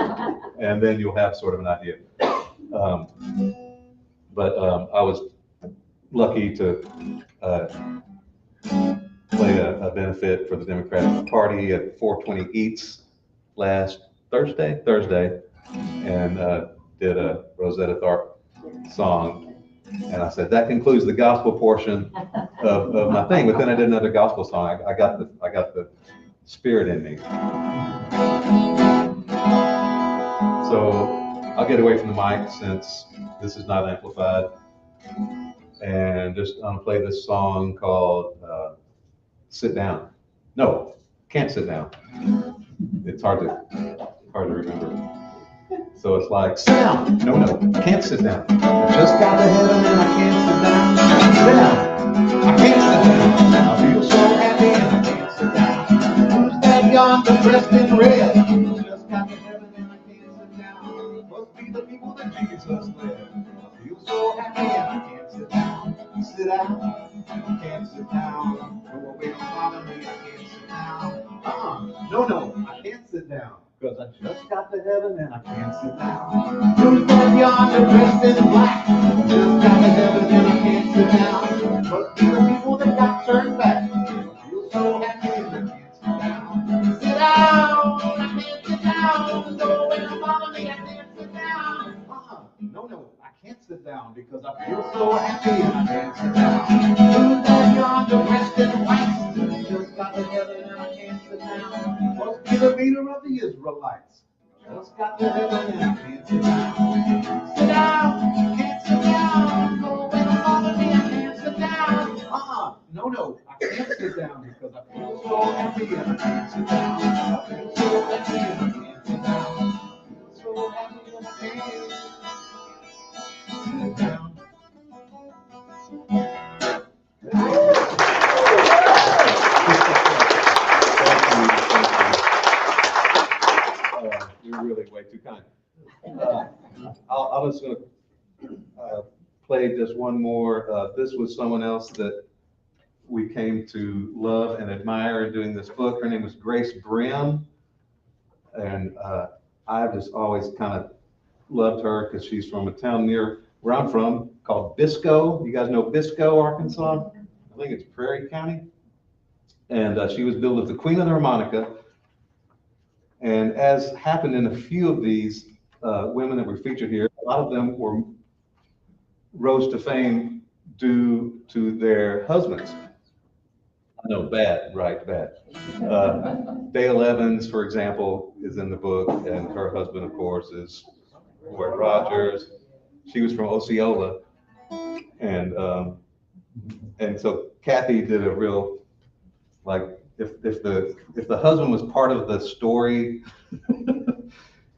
and then you'll have sort of an idea. But I was lucky to play a benefit for the Democratic Party at 420 Eats last Thursday, and did a Rosetta Tharpe song. And I said, that concludes the gospel portion of my thing. But then I did another gospel song. I got the spirit in me. So I'll get away from the mic since this is not amplified. And just I'm gonna play this song called Sit Down. No, Can't Sit Down. It's hard to remember. So it's like, sit down. No, can't sit down. I just got to heaven and I can't sit down. Sit down. I can't sit down. I feel so happy and I can't sit down. Who's that yonder dressed in red? Just got to heaven and I can't sit down. Must be the people that Jesus led. I feel so happy and I can't sit down. Sit down. I can't sit down. Go away, don't bother me. I can't sit down. No, I can't sit down. Because I just got to heaven and I can't sit down. Who's that yonder dressed in black? Just got to heaven and I can't sit down. Must be the people that got turned back. I feel so happy and I can't sit down. Sit down, I can't sit down. Go away, don't bother me, I can't sit down. No, I can't sit down because I feel so happy and I can't sit down. Who's that yonder dressed in white? Just got to heaven and I can't sit down. Must be the leader of the Israelites. Just got to heaven and I can't sit down. Sit down, can't sit down. Go away, don't bother me, I can't sit down. No, I can't sit down because I feel so happy and I can't sit down. I feel so happy and I can't sit down. I feel so happy and I can't sit down. play just one more. This was someone else that we came to love and admire doing this book. Her name was Grace Brim. And I've just always kind of loved her because she's from a town near where I'm from called Bisco. You guys know Bisco, Arkansas? I think it's Prairie County. And she was billed as the Queen of the Harmonica. And as happened in a few of these women that were featured here, a lot of them rose to fame due to their husbands. No, bad, right, bad. Dale Evans, for example, is in the book, and her husband, of course, is Roy Rogers. She was from Osceola, and so Kathy did a real, like, if the husband was part of the story,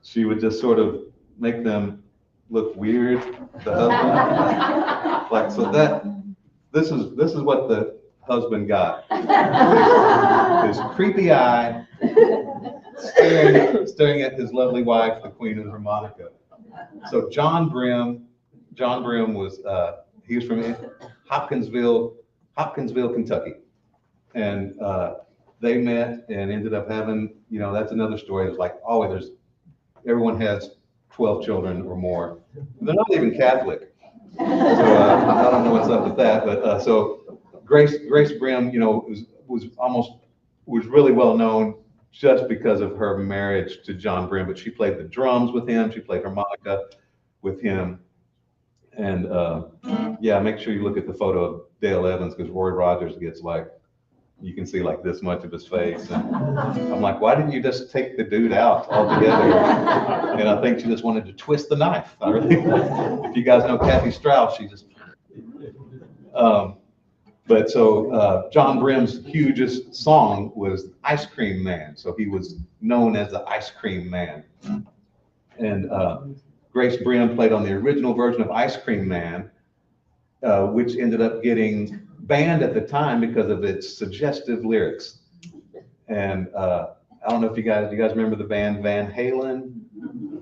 she would just sort of make them look weird. The husband, like, so that this is what the husband got. His creepy eye staring at his lovely wife, the Queen of the Harmonica. So John Brim was he was from Hopkinsville, Kentucky, and they met and ended up having, that's another story. It's like always everyone has 12 children or more. They're not even Catholic, so I don't know what's up with that. But so Grace Brim, was really well known just because of her marriage to John Brim, but she played the drums with him, she played harmonica with him. And yeah, make sure you look at the photo of Dale Evans, because Roy Rogers gets you can see like this much of his face. And I'm like, why didn't you just take the dude out altogether? And I think she just wanted to twist the knife. I really, if you guys know Kathy Strauss, she just, but so John Brim's hugest song was Ice Cream Man. So he was known as the Ice Cream Man. And Grace Brim played on the original version of Ice Cream Man, which ended up getting banned at the time because of its suggestive lyrics. And I don't know if you guys remember the band Van Halen?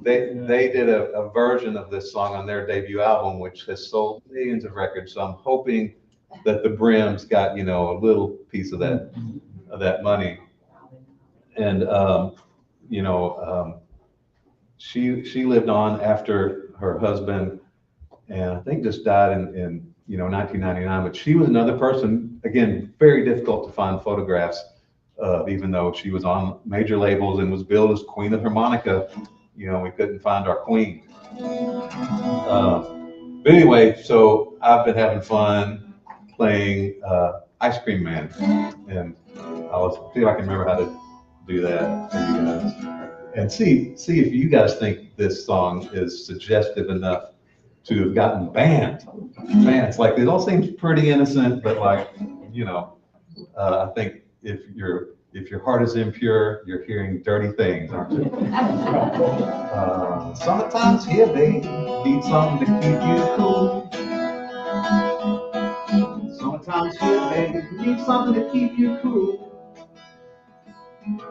They did a version of this song on their debut album, which has sold millions of records. So I'm hoping that the Brims got, a little piece of that money. And she lived on after her husband, and I think just died in 1999. But she was another person, again, very difficult to find photographs of, even though she was on major labels and was billed as Queen of Harmonica. We couldn't find our queen. But anyway, so I've been having fun playing Ice Cream Man, and I'll see if I can remember how to do that for you guys. And see if you guys think this song is suggestive enough to have gotten banned. Man, it's like, it all seems pretty innocent, but I think if your heart is impure, you're hearing dirty things, aren't you? Sometimes here, babe, need something to keep you cool. Sometimes here, babe, need something to keep you cool.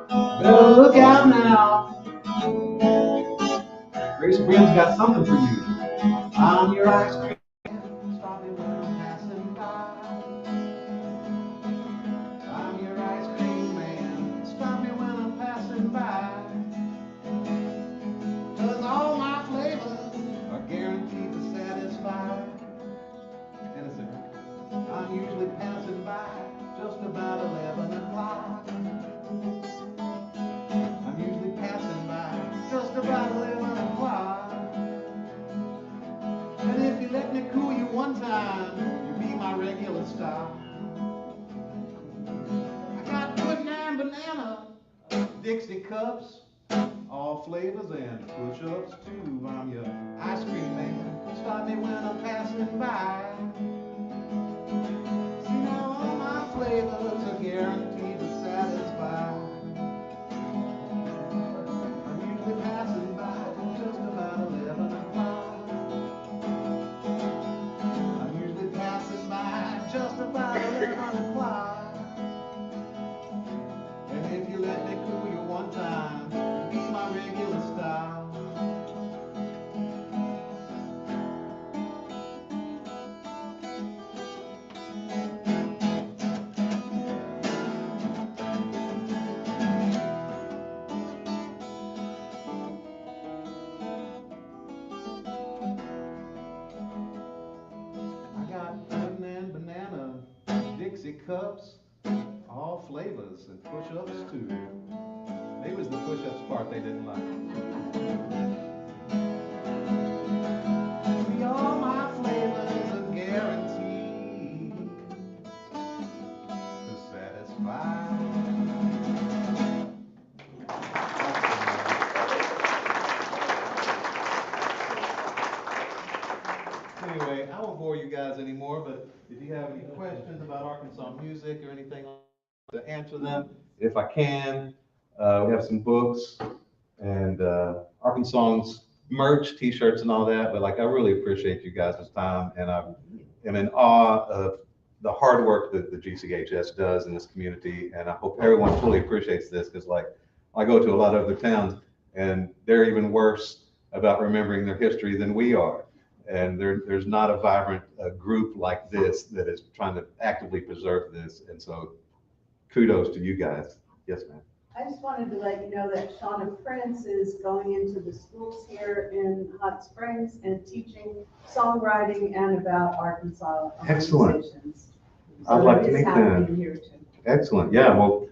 Better look out now. Grace Brim's got something for you. I'm your ice cream man. Stop me when I'm passing by. I'm your ice cream man. Stop me when I'm passing by. 'Cause all my flavors are guaranteed to satisfy. Innocent. I'm usually passing by just about 11 o'clock. I'm usually passing by just about 11 o'clock. And if you let me cool you one time, you'll be my regular stop. I got pudding and banana, Dixie cups, all flavors and push-ups too. I'm your ice cream man. Stop me when I'm passing by. See, now all my flavors are guaranteed to satisfy. I'm usually passing by just about 11 o'clock. Just about 11 o'clock. And if you let me cool you one time, be my regular style. cups, all flavors, and push-ups too. Maybe it was the push-ups part they didn't like. All my flavors are guaranteed to satisfy. Anyway, I won't bore you guys anymore, but if you have any questions about Arkansas music or anything, to answer them if I can. We have some books and Arkansongs merch, t-shirts and all that, but like I really appreciate you guys' time, and I am in awe of the hard work that the GCHS does in this community, and I hope everyone fully appreciates this, because like I go to a lot of other towns and they're even worse about remembering their history than we are. And there's not a vibrant group like this that is trying to actively preserve this. And so kudos to you guys. Yes, ma'am. I just wanted to let you know that Shauna Prince is going into the schools here in Hot Springs and teaching songwriting and about Arkansas Excellent. musicians. I'd So like that to is meet happening them. here too. Excellent. Yeah, well,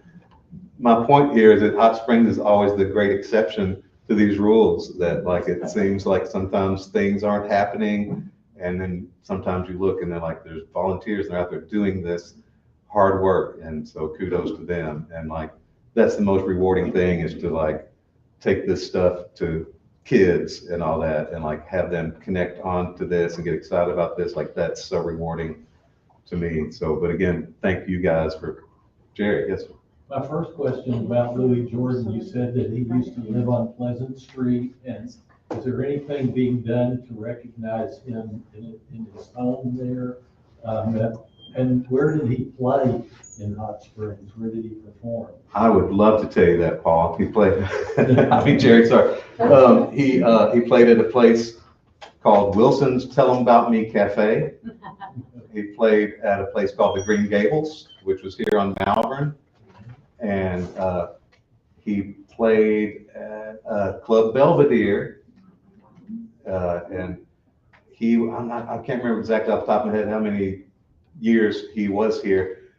my point here is that Hot Springs is always the great exception to these rules, that like it seems like sometimes things aren't happening, and then sometimes you look and they're like, there's volunteers and they're out there doing this hard work, and so kudos to them. And like that's the most rewarding thing, is to like take this stuff to kids and all that, and like have them connect on to this and get excited about this. Like that's so rewarding to me. So, but again, thank you guys for Jerry. Yes. My first question about Louis Jordan, you said that he used to live on Pleasant Street, and is there anything being done to recognize him in his home there? And where did he play in Hot Springs? Where did he perform? I would love to tell you that, Paul. He played, I mean, Jerry, sorry. He played at a place called Wilson's Tell 'em About Me Cafe. He played at a place called the Green Gables, which was here on Malvern. And he played at Club Belvedere. And I can't remember exactly off the top of my head how many years he was here.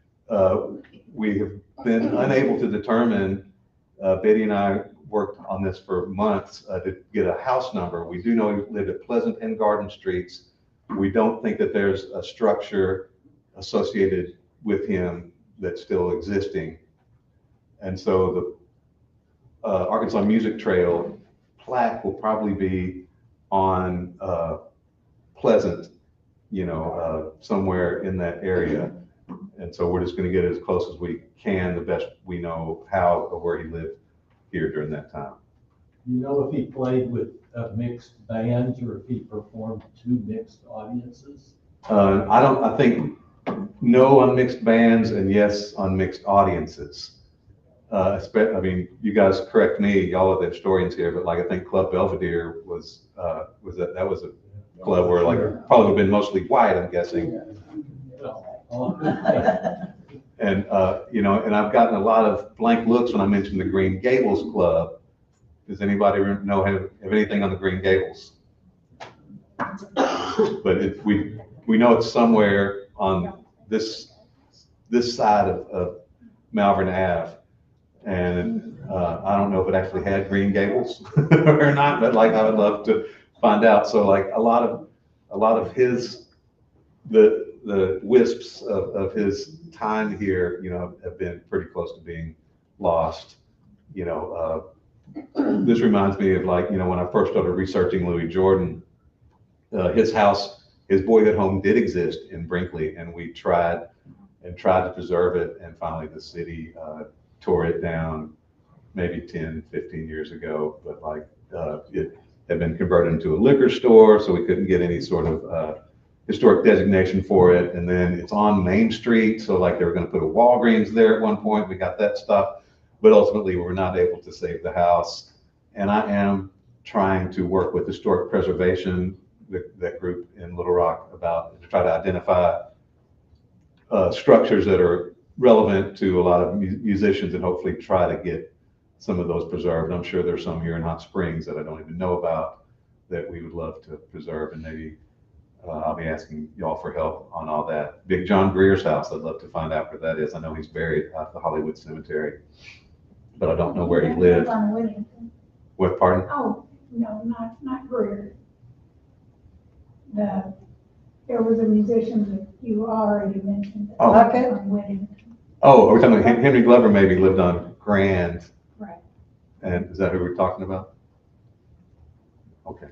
We have been unable to determine, Betty and I worked on this for months to get a house number. We do know he lived at Pleasant and Garden Streets. We don't think that there's a structure associated with him that's still existing. And so the Arkansas Music Trail plaque will probably be on Pleasant, somewhere in that area. And so we're just going to get as close as we can, the best we know how or where he lived here during that time. Do you know if he played with mixed bands or if he performed to mixed audiences? I think no on mixed bands and yes on mixed audiences. I mean, you guys correct me, y'all are the historians here, but like I think Club Belvedere was a club where like probably would have been mostly white, I'm guessing. And and I've gotten a lot of blank looks when I mentioned the Green Gables Club. Does anybody know have anything on the Green Gables? But we know it's somewhere on this side of Malvern Ave. And I don't know if it actually had Green Gables or not, but like I would love to find out. So like a lot of his the wisps of his time here, have been pretty close to being lost. This reminds me of like when I first started researching Louis Jordan, his house, his boyhood home did exist in Brinkley, and we tried to preserve it, and finally the city tore it down maybe 10, 15 years ago, but like it had been converted into a liquor store, so we couldn't get any sort of historic designation for it. And then it's on Main Street, so like they were going to put a Walgreens there at one point. We got that stopped, but ultimately we were not able to save the house. And I am trying to work with historic preservation, that group in Little Rock, to try to identify structures that are relevant to a lot of musicians and hopefully try to get some of those preserved. I'm sure there's some here in Hot Springs that I don't even know about that we would love to preserve and maybe I'll be asking y'all for help on all that. Big John Greer's house, I'd love to find out where that is. I know he's buried at the Hollywood Cemetery, but I don't know where he lived. On Whittington. What, pardon? Oh, no, not Greer. There was a musician that you already mentioned. Oh. Bucket? On Whittington. Oh, are we talking about Henry Glover maybe lived on Grand? Right. And is that who we're talking about? Okay.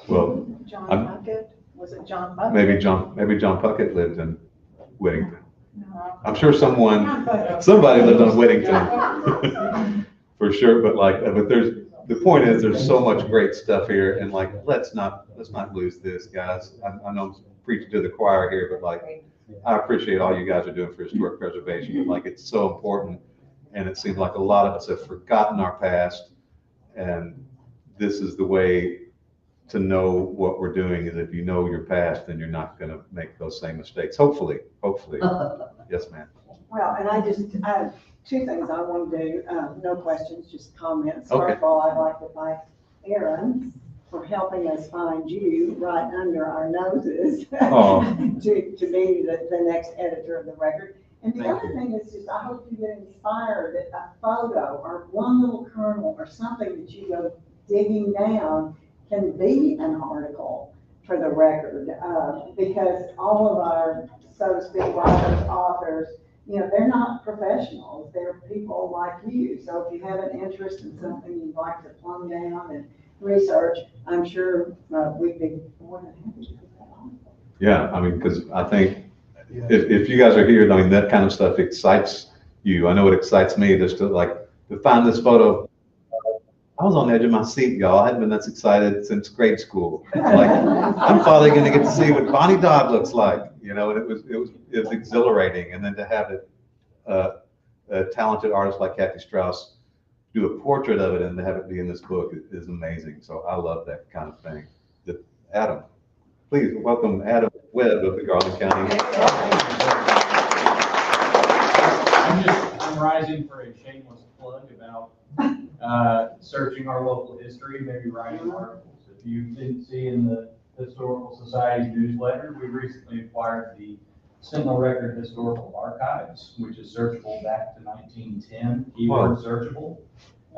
Well, John I'm- Bucket, was it John Bucket? maybe John Puckett lived in Whittington. No. I'm sure somebody lived on Whittington for sure, but the point is there's so much great stuff here and let's not lose this, guys. I know I'm preaching to the choir here, but I appreciate all you guys are doing for historic preservation, but it's so important. And it seems like a lot of us have forgotten our past, and this is the way to know what we're doing is if you know your past, then you're not going to make those same mistakes. Hopefully. Yes, ma'am. Well, and I have two things I want to do, no questions, just comments. Okay. First of all, I'd like to thank Aaron for helping us find you right under our noses Oh. to be the next editor of the record. And the Thank other you. thing is just, I hope you get inspired that a photo or one little kernel or something that you go digging down can be an article for the record, because all of our, so to speak, writers, authors, they're not professionals. They're people like you. So if you have an interest in something you'd like to plumb down and research, I'm sure we'd be more than happy to put that on. Yeah, because I think if you guys are here, that kind of stuff excites you. I know it excites me just to find this photo. I was on the edge of my seat, y'all. I hadn't been this excited since grade school. I'm finally going to get to see what Bonnie Dodd looks like, and it was exhilarating. And then to have a talented artist like Kathy Strauss do a portrait of it and to have it be in this book is amazing. So I love that kind of thing. Adam, please welcome Adam Webb of the Garland County. I'm rising for a shameless plug about searching our local history, maybe writing articles. If you didn't see in the Historical Society newsletter, we recently acquired the Sentinel Record Historical Archives, which is searchable back to 1910, keyword searchable.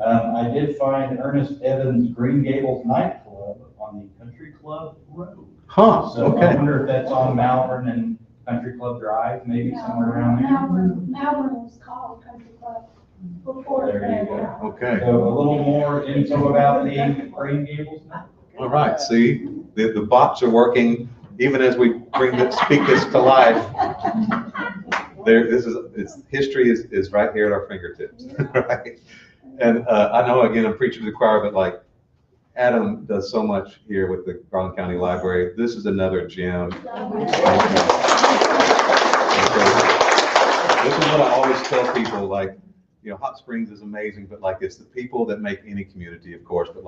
I did find Ernest Evans' Green Gables nightclub on the Country Club Road. Huh, So okay. I wonder if that's on Malvern and Country Club Drive, maybe somewhere around there. Malvern was called Country Club before. There you go. Okay. So a little more info about the Green Gables. All right. See, the bots are working even as we speak this to life. History is right here at our fingertips, right? And I know, again, I'm preaching to the choir, but Adam does so much here with the Garland County Library. This is another gem. This is what I always tell people, Hot Springs is amazing, but it's the people that make any community, of course, but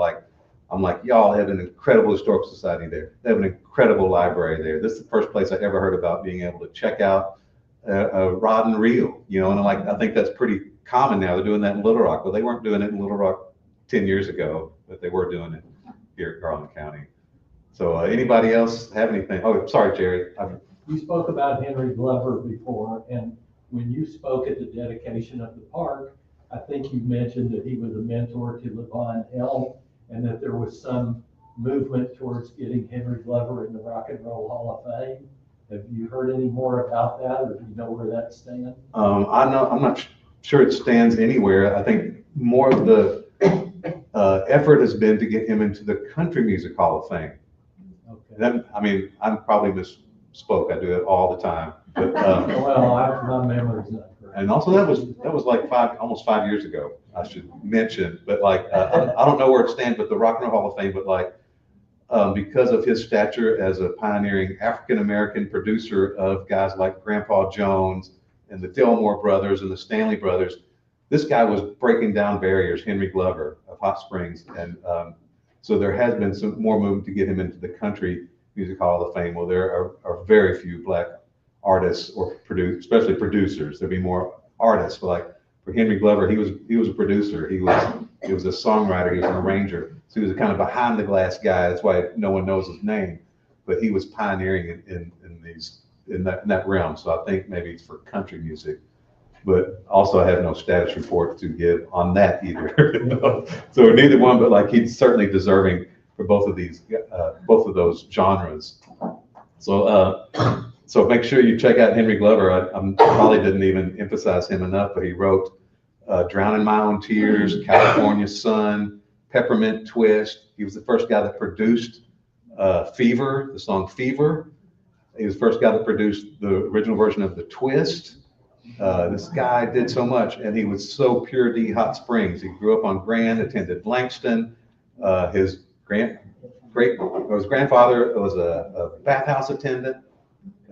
I'm y'all have an incredible historical society there. They have an incredible library there. This is the first place I ever heard about being able to check out a rod and reel, and I think that's pretty common now. They're doing that in Little Rock. Well, they weren't doing it in Little Rock 10 years ago, but they were doing it here at Garland County. So anybody else have anything? Oh, sorry, Jerry. You spoke about Henry Glover before, and when you spoke at the dedication of the park, I think you mentioned that he was a mentor to Levon Helm, and that there was some movement towards getting Henry Glover in the Rock and Roll Hall of Fame. Have you heard any more about that, or do you know where that stands? I'm not sure it stands anywhere. I think more of the effort has been to get him into the Country Music Hall of Fame. Okay. I probably misspoke. I do it all the time. But, my memory's not correct. and also that was almost 5 years ago, I should mention. But I don't know where it stands, but the Rock and Roll Hall of Fame. But because of his stature as a pioneering African American producer of guys like Grandpa Jones and the Delmore Brothers and the Stanley Brothers, this guy was breaking down barriers. Henry Glover of Hot Springs, and so there has been some more movement to get him into the Country Music Hall of Fame. Well, there are very few black artists or especially producers. There'd be more artists, but for Henry Glover, he was a producer. He was a songwriter. He was an arranger. So he was a kind of behind the glass guy. That's why no one knows his name. but he was pioneering in that realm. So I think maybe it's for country music. But also I have no status report to give on that either. So neither one, but like he's certainly deserving for both of those genres. So make sure you check out Henry Glover. I probably didn't even emphasize him enough, but he wrote Drown in My Own Tears, California Sun, Peppermint Twist. He was the first guy that produced Fever, the song Fever. He was the first guy that produced the original version of The Twist. This guy did so much, and he was so pure D Hot Springs. He grew up on Grand, attended Langston. His grandfather was a bathhouse attendant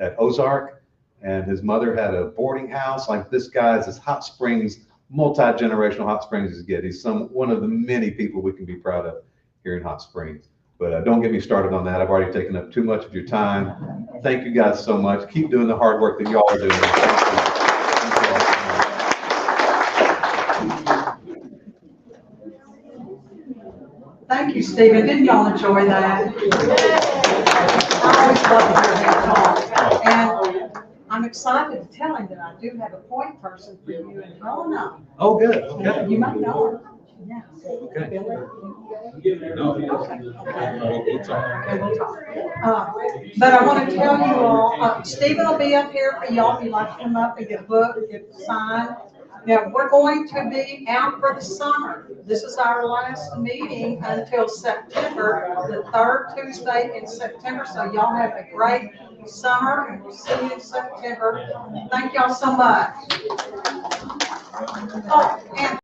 at Ozark, and his mother had a boarding house. Like this guy is as Hot Springs, multi-generational Hot Springs as get. He's one of the many people we can be proud of here in Hot Springs. But don't get me started on that. I've already taken up too much of your time. Thank you guys so much. Keep doing the hard work that y'all are doing. Thank you, Stephen. Didn't y'all enjoy that? I always love to hear him talk. And I'm excited to tell him that I do have a point person for you in Helena. Oh, good. Okay. You might know her. Yeah. Okay. Billy? No. Okay. We'll talk. Okay, we'll talk. But I want to tell you all, Stephen will be up here for y'all if you'd like to come up and get a book, get signed. Now, we're going to be out for the summer. This is our last meeting until September, the third Tuesday in September. So y'all have a great summer, and we'll see you in September. Thank y'all so much. Oh, and